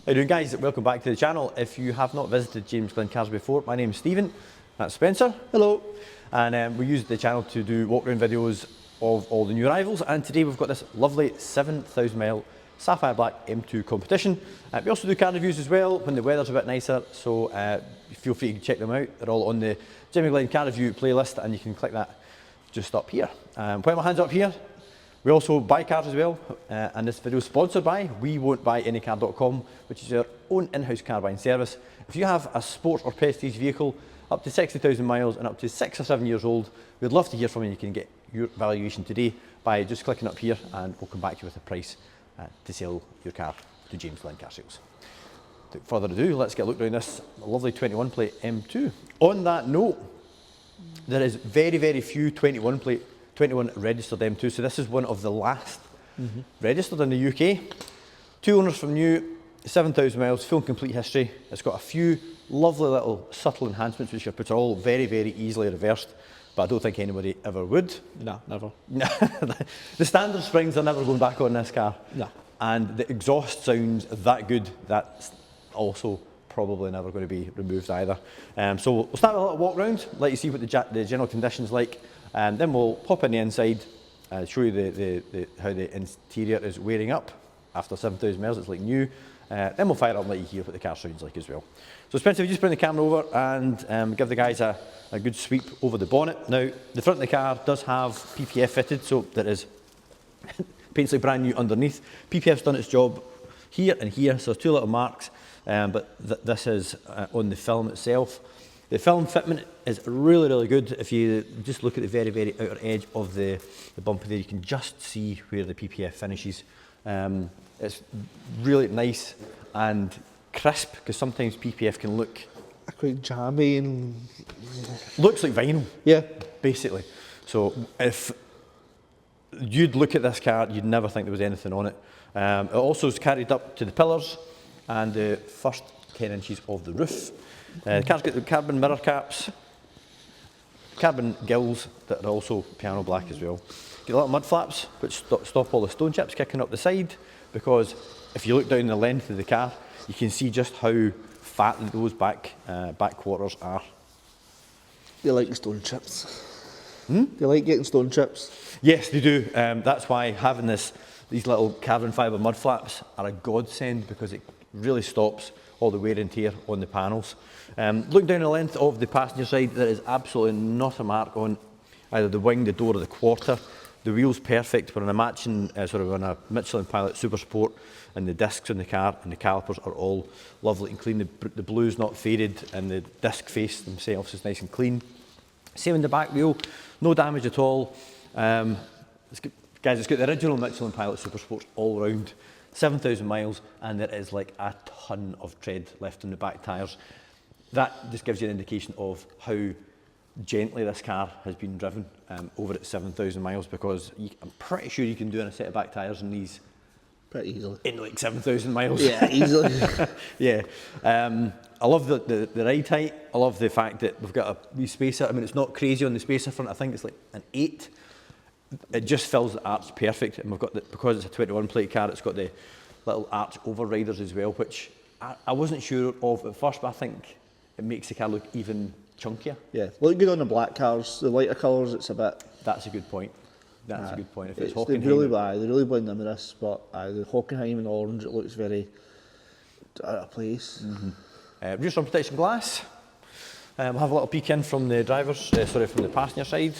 How you doing, guys? Welcome back to the channel. If you have not visited James Glen Cars before, my name's Stephen, that's Spencer. Hello. And we use the channel to do walk-around videos of all the new arrivals, and today we've got this lovely 7,000 mile Sapphire Black M2 competition. We also do car reviews as well when the weather's a bit nicer, so feel free to check them out. They're all on the Jimmy Glen Car Review playlist, and you can click that just up here. Put my hands up here. We also buy cars as well, and this video is sponsored by WeWon'tBuyAnyCar.com, which is our own in-house car buying service. If you have a sport or prestige vehicle up to 60,000 miles and up to 6 or 7 years old, we'd love to hear from you. You can get your valuation today by just clicking up here, and we'll come back to you with a price to sell your car to James Glen Car Sales. Without further ado, let's get a look down this lovely 21 plate M2. On that note, there is very few 21 registered M2, so this is one of the last registered in the UK. 2 owners from new, 7,000 miles, full and complete history. It's got a few lovely little subtle enhancements which are all very easily reversed, but I don't think anybody ever would. No, never. The standard springs are never going back on this car. No. And the exhaust sounds that good, that's also probably never going to be removed either. So we'll start with a little walk round, let you see what the general condition's like, and then we'll pop in the inside, show you how the interior is wearing up. After 7,000 miles, it's like new. Then we'll fire up and let you hear what the car sounds like as well. So Spencer, if you just bring the camera over and give the guys a good sweep over the bonnet. Now, the front of the car does have PPF fitted, so there is paint's like brand new underneath. PPF's done its job here and here, so there's 2 little marks, but this is on the film itself. The film fitment is really good. If you just look at the very outer edge of the bumper there, you can just see where the PPF finishes. It's really nice and crisp, because sometimes PPF can look Quite jammy and... looks like vinyl. Yeah. Basically. So if you'd look at this car, you'd never think there was anything on it. It also is carried up to the pillars and the first 10 inches of the roof. The car's got the carbon mirror caps, carbon gills that are also piano black as well. Get little mud flaps which stop all the stone chips kicking up the side, because if you look down the length of the car, you can see just how fat those back quarters are. They like stone chips. They like getting stone chips. Yes, they do. That's why having these little carbon fibre mud flaps are a godsend, because it really stops all the wear and tear on the panels. Look down the length of the passenger side, there is absolutely not a mark on either the wing, the door or the quarter. The wheel's perfect. We're on a matching, sort of on a Michelin Pilot Super Sport, and the discs on the car and the calipers are all lovely and clean. The blue's not faded, and the disc face themselves is nice and clean. Same in the back wheel, no damage at all. It's got the original Michelin Pilot Super Sports all round, 7,000 miles, and there is like a ton of tread left in the back tyres. That just gives you an indication of how gently this car has been driven over its 7,000 miles, because I'm pretty sure you can do in a set of back tyres in these pretty easily in like 7,000 miles. Yeah, easily. Yeah. I love the ride height. I love the fact that we've got a wee spacer. I mean, it's not crazy on the spacer front. I think it's like an 8. It just fills the arch perfect, and we've got because it's a 21 plate car, it's got the little arch overriders as well, which I wasn't sure of at first, but I think it makes the car look even chunkier. Yeah, look good on the black cars. The lighter colours, it's a bit... That's a good point. That's a good point. If it's they Hockenheim... they really blend in with this, but the Hockenheim in orange, it looks very out of place. Rear sun protection glass. We'll have a little peek in from the from the passenger side.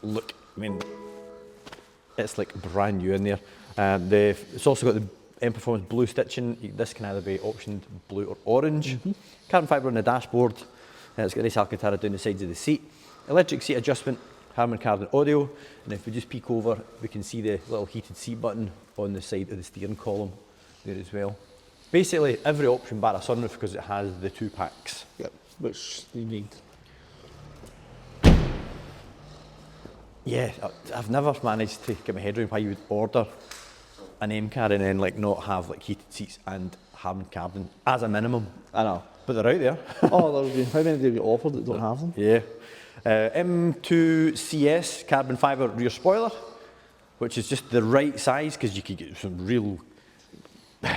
Look, I mean, it's like brand new in there. It's also got the M Performance blue stitching. This can either be optioned blue or orange. Carbon fibre on the dashboard. It's got nice Alcantara down the sides of the seat. Electric seat adjustment, Harman Kardon audio. And if we just peek over, we can see the little heated seat button on the side of the steering column there as well. Basically every option bar a sunroof, because it has the 2 packs. Yep, which you need. Yeah, I've never managed to get my head around why you would order an M car and then like not have like heated seats and Harman Kardon as a minimum. I know. But they're out there. Oh, how many do you get offered that don't have them? Yeah. M2 CS carbon fibre rear spoiler, which is just the right size, because you could get some real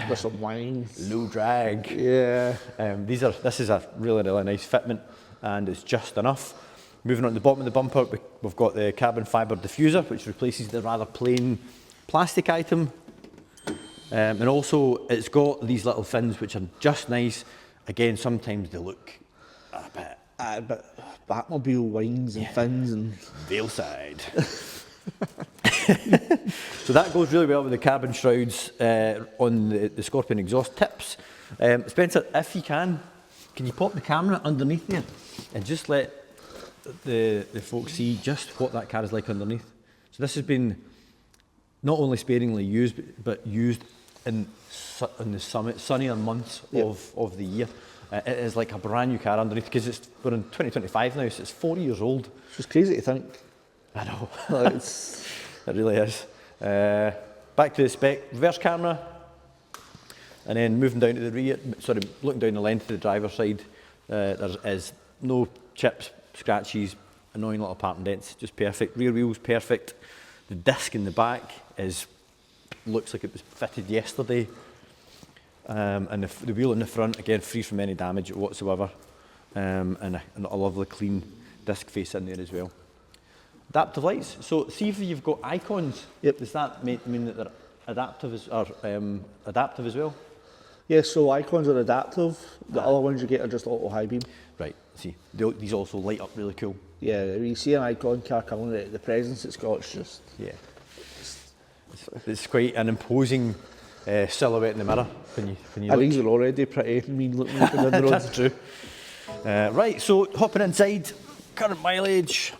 with some lines. Low drag. Yeah. This is a really, really nice fitment, and it's just enough. Moving on to the bottom of the bumper, we've got the carbon fibre diffuser, which replaces the rather plain plastic item. And also, it's got these little fins, which are just nice. Again, sometimes they look a bit... Batmobile wings and fins and... Veilside. So that goes really well with the carbon shrouds on the Scorpion exhaust tips. Spencer, if you can you pop the camera underneath there and just let the folks see just what that car is like underneath. So this has been not only sparingly used, but used in the sunnier months of the year. It is like a brand new car underneath, because we're in 2025 now, so it's 4 years old. It's just crazy to think. I know. It's... It really is. Back to the spec, reverse camera, and then moving down to the rear, looking down the length of the driver's side, there is no chips, scratches, annoying little parting dents, just perfect. Rear wheel's perfect. The disc in the back looks like it was fitted yesterday. And the wheel in the front, again, free from any damage whatsoever. And a lovely clean disc face in there as well. Adaptive lights. So see if you've got icons. Yep. Does that mean that they're adaptive as well? Yeah, so icons are adaptive. The other ones you get are just auto high beam. Right, see. These also light up really cool. Yeah, when you see an icon car coming, the presence it's got, it's just... Yeah. It's quite an imposing silhouette in the mirror when you look. These are already pretty mean looking down the road. That's true. Right, so hopping inside, current mileage.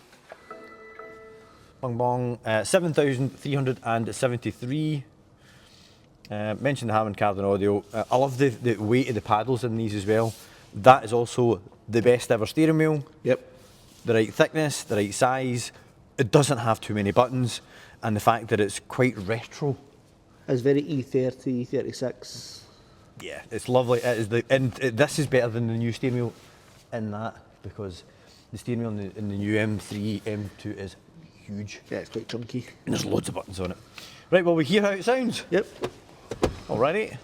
Bong bong, 7,373. Mentioned having carbon audio. I love the weight of the paddles in these as well. That is also the best ever steering wheel. Yep. The right thickness, the right size. It doesn't have too many buttons, and the fact that it's quite retro. It's very E30, E36. Yeah, it's lovely. This is better than the new steering wheel in that, because the steering wheel in the new M3, M2 is huge. Yeah, it's quite chunky. And there's loads of buttons on it. Right, well, we hear how it sounds. Yep. Alrighty.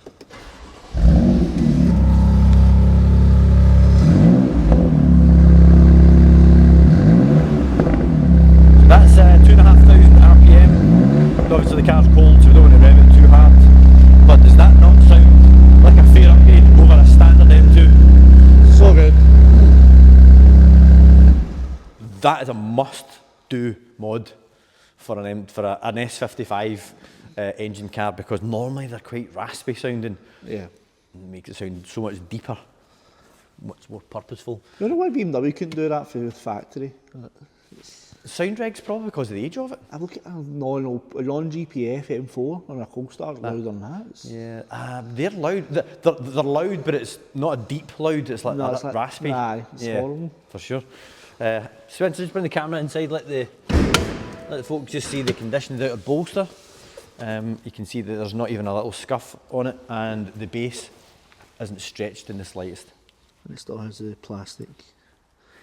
So that's 2,500 RPM. Obviously the car's cold, so we don't want to rev it too hard. But does that not sound like a fair upgrade over a standard M2? So good. That is a must-do mod for an S55 engine car, because normally they're quite raspy sounding. Yeah. It makes it sound so much deeper, much more purposeful. You know why BMW couldn't do that for the factory? Sound reg's probably because of the age of it. I look at a non-GPF M4 on a Coldstart louder than that. Yeah, they're loud. They're loud, but it's not a deep loud. It's like It's raspy. Nah, it's horrible. For sure. Spencer, just bring the camera inside. Let the folks just see the condition of the outer bolster. You can see that there's not even a little scuff on it, and the base isn't stretched in the slightest. And it still has the plastic.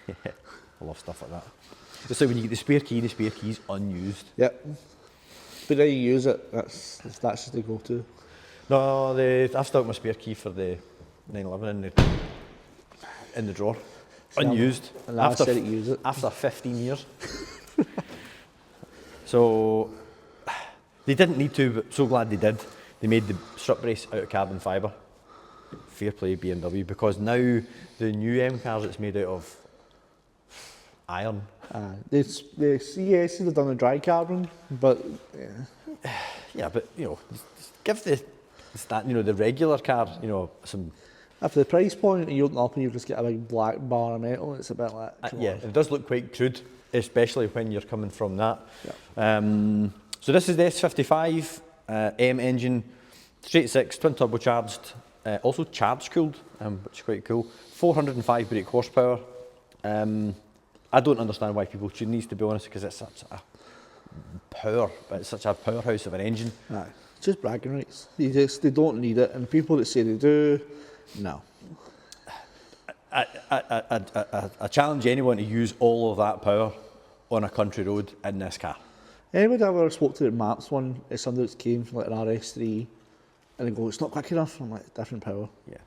Yeah, I love stuff like that. It's like when you get the spare key's unused. Yep. But then you use it, that's just the go-to. No, I've still got my spare key for the 911 in the drawer. Unused. And I said it use it. After 15 years. So, they didn't need to, but so glad they did. They made the strut brace out of carbon fibre. Fair play BMW, because now the new M cars, it's made out of iron. The CES have done a dry carbon, but yeah. Yeah, but give the regular car, some. After the price point, and you open up and you just get a big black bar of metal, it's a bit like. Yeah, it does look quite crude, especially when you're coming from that. Yeah. So this is the S55 M engine, straight six, twin turbocharged, also charge cooled, which is quite cool. 405 brake horsepower. I don't understand why people tune these, to be honest, because it's such a powerhouse of an engine. Aye, it's just bragging rights. They don't need it, and people that say they do, no. I challenge anyone to use all of that power on a country road in this car. Anybody ever spoke to the Maps one, it's something that came from like an RS3, And they go, it's not quick enough. I'm like, different power. Yeah.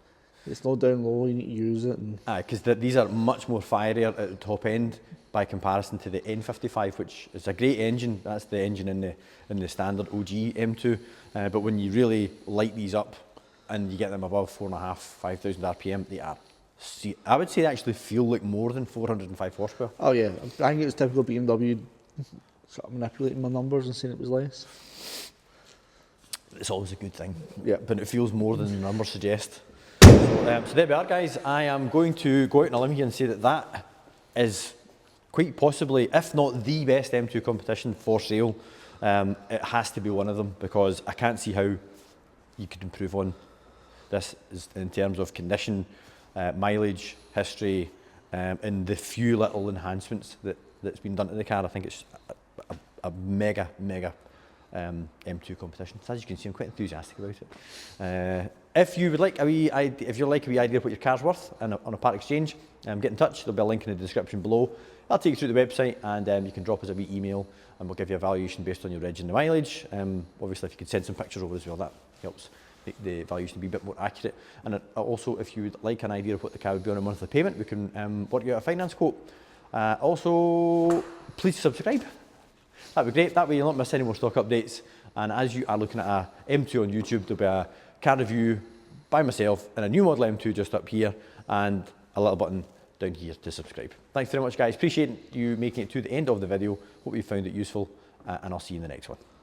It's not down low, you need to use it. And Because these are much more fierier at the top end by comparison to the N55, which is a great engine. That's the engine in the standard OG M2. But when you really light these up and you get them above 4.5, 5,000 RPM, they are, I would say they actually feel like more than 405 horsepower. oh yeah, I think it was typical BMW sort of manipulating my numbers and saying it was less. It's always a good thing. Yeah. But it feels more than the numbers suggest. So there we are, guys. I am going to go out on a limb here and say that that is quite possibly, if not the best M2 competition for sale. It has to be one of them, because I can't see how you could improve on this in terms of condition, mileage, history, and the few little enhancements that's been done to the car. I think it's a mega M2 competition. So as you can see, I'm quite enthusiastic about it. If you would like a wee idea, if you'd like a wee idea of what your car's worth on a part exchange, get in touch. There'll be a link in the description below. I'll take you through the website, and you can drop us a wee email, and we'll give you a valuation based on your reg and the mileage. Obviously, if you could send some pictures over as well, that helps make the valuation be a bit more accurate. And also, if you would like an idea of what the car would be on a monthly payment, we can work you out a finance quote. Also, please subscribe. That'd be great. That way you'll not miss any more stock updates. And as you are looking at a M2 on YouTube, there'll be a car review by myself and a new model M2 just up here, and a little button down here to subscribe. Thanks very much, guys. Appreciate you making it to the end of the video. Hope you found it useful, and I'll see you in the next one.